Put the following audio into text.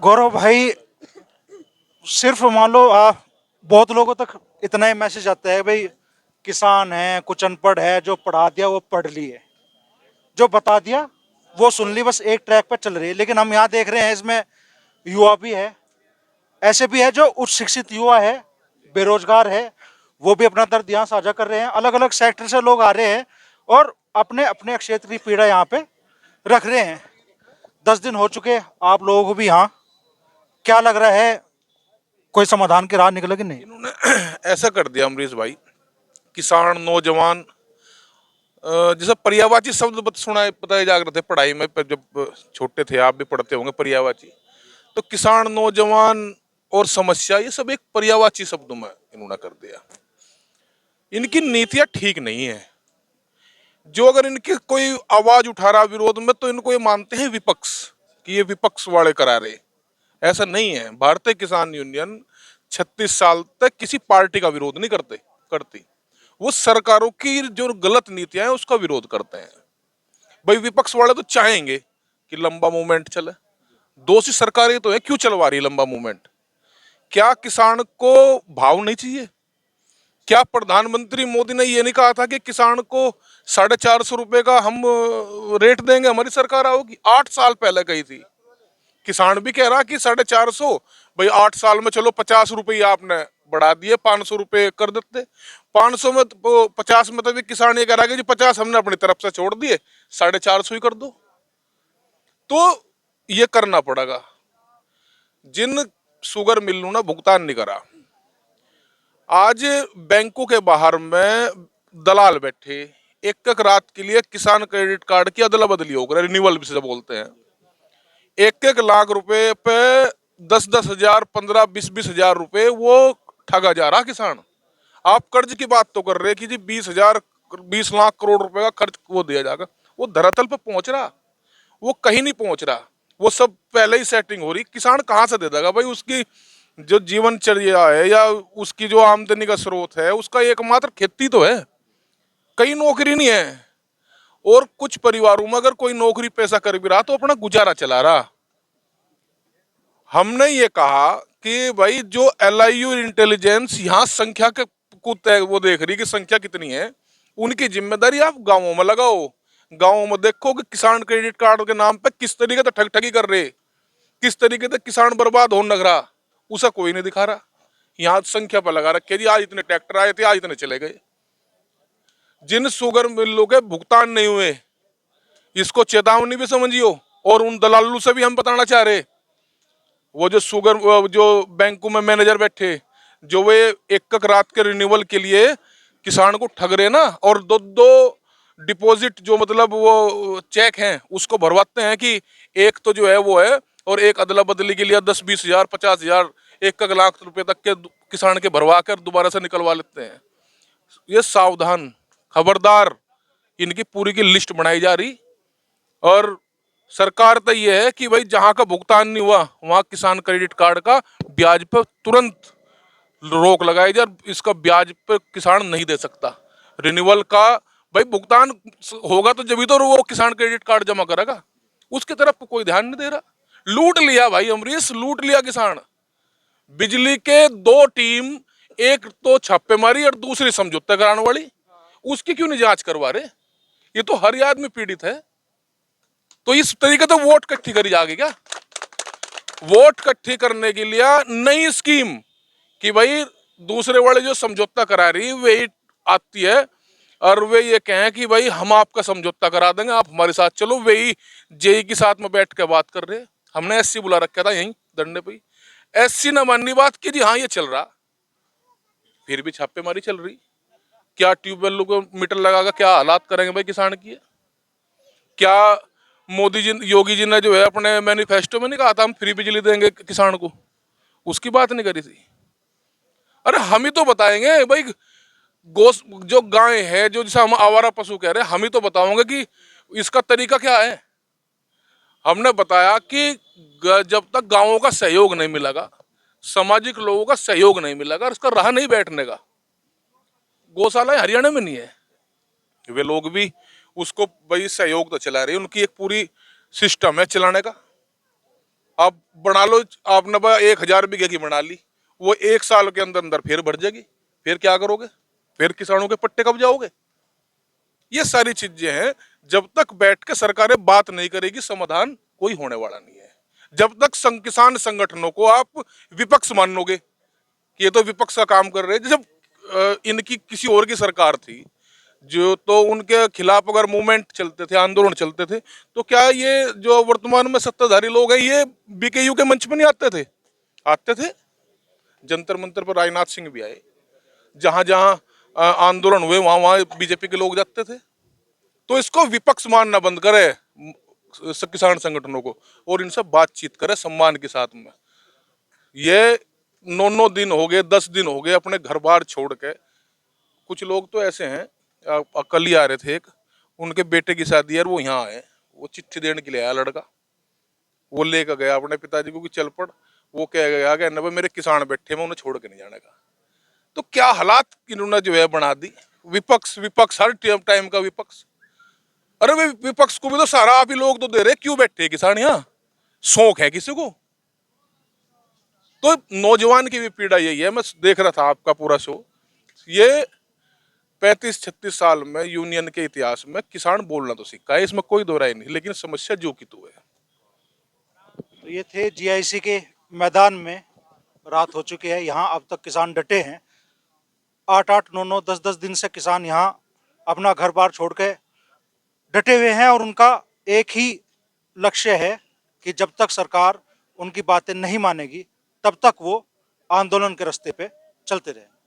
गौरव भाई, सिर्फ मान लो बहुत लोगों तक इतना ही मैसेज आता है भाई, किसान है कुछ अनपढ़ है, जो पढ़ा दिया वो पढ़ लिए, जो बता दिया वो सुन ली, बस एक ट्रैक पर चल रही है। लेकिन हम यहाँ देख रहे हैं इसमें युवा भी है, ऐसे भी है जो उच्च शिक्षित युवा है, बेरोजगार है, वो भी अपना दर्द यहाँ साझा कर रहे हैं। अलग अलग सेक्टर से लोग आ रहे हैं और अपने अपने क्षेत्र की पीड़ा यहाँ पे रख रहे हैं। 10 दिन हो चुके आप लोगों को भी यहाँ, क्या लग रहा है, कोई समाधान की राह निकलेगी नहीं? इन्होंने ऐसा कर दिया अमरीश भाई, किसान नौजवान, जैसे पर्यायवाची शब्द सुना है, पता है जागृत है पढ़ाई में, पर जब छोटे थे आप भी पढ़ते होंगे पर्यायवाची। तो किसान नौजवान और समस्या, ये सब एक पर्यायवाची शब्दों में इन्होंने कर दिया। इनकी नीतियां ठीक नहीं है। जो अगर इनकी कोई आवाज उठा रहा विरोध में, तो इनको ये मानते हैं विपक्ष, कि ये विपक्ष वाले करा रहे। ऐसा नहीं है। भारतीय किसान यूनियन 36 साल तक किसी पार्टी का विरोध नहीं करती। वो सरकारों की जो गलत नीतियां हैं उसका विरोध करते हैं। भाई विपक्ष वाले तो चाहेंगे कि लंबा मूवमेंट चले। दोषी सरकारें तो है, क्यों चलवा रही है लंबा मूवमेंट? क्या किसान को भाव नहीं चाहिए? क्या प्रधानमंत्री मोदी ने ये नहीं कहा था कि किसान को 450 रुपए का हम रेट देंगे, हमारी सरकार आओगी? 8 साल पहले कही थी। किसान भी कह रहा कि 450, भाई 8 साल में चलो 50 रुपये आपने बढ़ा दिए, 500 रुपये कर देते। 500 में 50 में तो भी किसान ये कह रहा है कि जी 50 हमने अपनी तरफ से छोड़ दिए, 450 ही कर दो। तो ये करना पड़ेगा। जिन शुगर मिलों ने भुगतान नहीं करा, आज बैंकों के बाहर में दलाल बैठे, एक एक रात के लिए किसान क्रेडिट कार्ड की अदला बदली हो गई, रिन्यूअल भी से बोलते हैं। 1-1 लाख रुपए पे 10-10 हजार, 15-20-20 हजार रुपए वो ठगा जा रहा किसान। आप कर्ज की बात तो कर रहे कि जी 20 हजार, 20 लाख करोड़ रुपए का खर्च वो दिया जाएगा। वो धरातल पे पहुंच रहा? वो कहीं नहीं पहुंच रहा। वो सब पहले ही सेटिंग हो रही। किसान कहाँ से दे देगा भाई? उसकी जो जीवनचर्या है या उसकी जो आमदनी का स्रोत है, उसका एकमात्र खेती तो है, कहीं नौकरी नहीं है। और कुछ परिवारों में अगर कोई नौकरी पैसा कर भी रहा तो अपना गुजारा चला रहा। हमने ये कहा कि भाई जो LIU इंटेलिजेंस यहाँ संख्या के वो देख रही कि संख्या कितनी है, उनकी जिम्मेदारी आप गांवों में लगाओ। गांवों में देखो कि किसान क्रेडिट कार्ड के नाम पे किस तरीके से ठगी कर रहे, किस तरीके से किसान बर्बाद होने लग रहा, उसे कोई नहीं दिखा रहा। यहाँ संख्या पर लगा रखे जी आज इतने ट्रैक्टर आए थे, आज इतने चले गए। जिन शुगर मिलों के भुगतान नहीं हुए, इसको चेतावनी भी समझियो। और उन दलालों से भी हम बताना चाह रहे, वो जो जो बैंकों में मैनेजर बैठे, जो वे एक एक रात के रिन्यूअल के लिए किसान को ठग रहे ना, और दो दो डिपॉजिट जो मतलब वो चेक हैं उसको भरवाते हैं कि एक तो जो है वो है, और एक अदला बदली के लिए 10-20 हजार, 50 हजार, 1-1 लाख रुपए तक के किसान के भरवा कर दोबारा से निकलवा लेते हैं। ये सावधान, खबरदार, इनकी पूरी की लिस्ट बनाई जा रही। और सरकार तो ये है कि भाई जहां का भुगतान नहीं हुआ वहां किसान क्रेडिट कार्ड का ब्याज पर तुरंत रोक लगाई जाए। इसका ब्याज पे किसान नहीं दे सकता। रिन्यूअल का भाई भुगतान होगा तो जब तो वो किसान क्रेडिट कार्ड जमा करेगा। उसकी तरफ कोई ध्यान नहीं दे रहा। लूट लिया भाई अमरीश, लूट लिया किसान। बिजली के 2 टीम, एक तो छापेमारी और दूसरी समझौता कराने वाली, उसकी क्यों नहीं जांच करवा रहे? ये तो हर आदमी पीड़ित है। तो इस तरीके से वोट इकट्ठी करी जाएगी क्या? वोट इकट्ठी करने के लिए नई स्कीम कि भाई दूसरे वाले जो समझौता करा रही वही आती है, और वे ये कहें कि भाई हम आपका समझौता करा देंगे, आप हमारे साथ चलो। वही जेई के साथ में बैठ के बात कर रहे। हमने SC बुला रखा था यहीं धरने पे। SC ने माननी बात की जी हाँ ये चल रहा, फिर भी छापेमारी चल रही। क्या ट्यूबवेल को मीटर लगाकर क्या हालात करेंगे भाई किसान की? क्या मोदी जी, योगी जी ने जो है अपने मैनिफेस्टो में नहीं कहा था हम फ्री बिजली देंगे किसान को? उसकी बात नहीं करी थी। अरे हम ही तो बताएंगे भाई, गोस जो गाय है, जो जिसे हम आवारा पशु कह रहे हैं, हम ही तो बताओगे कि इसका तरीका क्या है। हमने बताया कि जब तक गांवों का सहयोग नहीं मिलेगा, सामाजिक लोगों का सहयोग नहीं मिलेगा, उसका रहा नहीं बैठने का। गौशाला हरियाणा में नहीं है, वे लोग भी उसको भाई सहयोग तो चला रहे हैं, उनकी एक पूरी सिस्टम है चलाने का। आप बना लो, आपने 1,000 बीघे की बना ली, वो 1 साल के अंदर अंदर फिर बढ़ जाएगी। फिर क्या करोगे? फिर किसानों के पट्टे कब जाओगे? ये सारी चीजें हैं। जब तक बैठ के सरकारें बात नहीं करेगी, समाधान कोई होने वाला नहीं है। जब तक किसान संगठनों को आप विपक्ष मानोगे कि ये तो विपक्ष का काम कर रहे हैं, जब इनकी किसी और की सरकार थी जो, तो उनके खिलाफ अगर मूवमेंट चलते थे, आंदोलन चलते थे, तो क्या ये जो वर्तमान में सत्ताधारी लोग हैं ये बीकेयू के मंच पर नहीं आते थे? आते थे। जंतर मंतर पर राजनाथ सिंह भी आए, जहां जहां आंदोलन हुए वहां वहां बीजेपी के लोग जाते थे। तो इसको विपक्ष मानना बंद करे किसान संगठनों को, और इनसे बातचीत करे सम्मान के साथ में। ये 9 दिन हो गए, 10 दिन हो गए अपने घर बार छोड़ के। कुछ लोग तो ऐसे हैं, कल ही आ रहे थे, एक उनके बेटे की शादी है, वो यहाँ आए, वो चिट्ठी देने के लिए आया लड़का, वो लेकर गया अपने पिताजी को कि चल पड़, वो कह गया कि न मेरे किसान बैठे, मैं उन्हें छोड़ के नहीं जाने का। तो क्या हालात इन्होंने जो है बना दी। विपक्ष विपक्ष हर टाइम का विपक्ष। अरे वे विपक्ष को भी तो सारा आप ही लोग तो दे रहे, क्यों बैठे किसान यहाँ? शौक है किसी को? तो नौजवान की भी पीड़ा यही है। मैं देख रहा था आपका पूरा शो, ये 35-36 साल में यूनियन के इतिहास में किसान बोलना तो सीखा है, इसमें कोई दो राय नहीं, लेकिन समस्या जो की तो है। तो ये थे जीआईसी के मैदान में। रात हो चुकी है, यहाँ अब तक किसान डटे हैं। 8-8, 9-9, 10-10 दिन से किसान यहाँ अपना घर बार छोड़ के डटे हुए हैं, और उनका एक ही लक्ष्य है कि जब तक सरकार उनकी बातें नहीं मानेगी तब तक वो आंदोलन के रास्ते पे चलते रहे।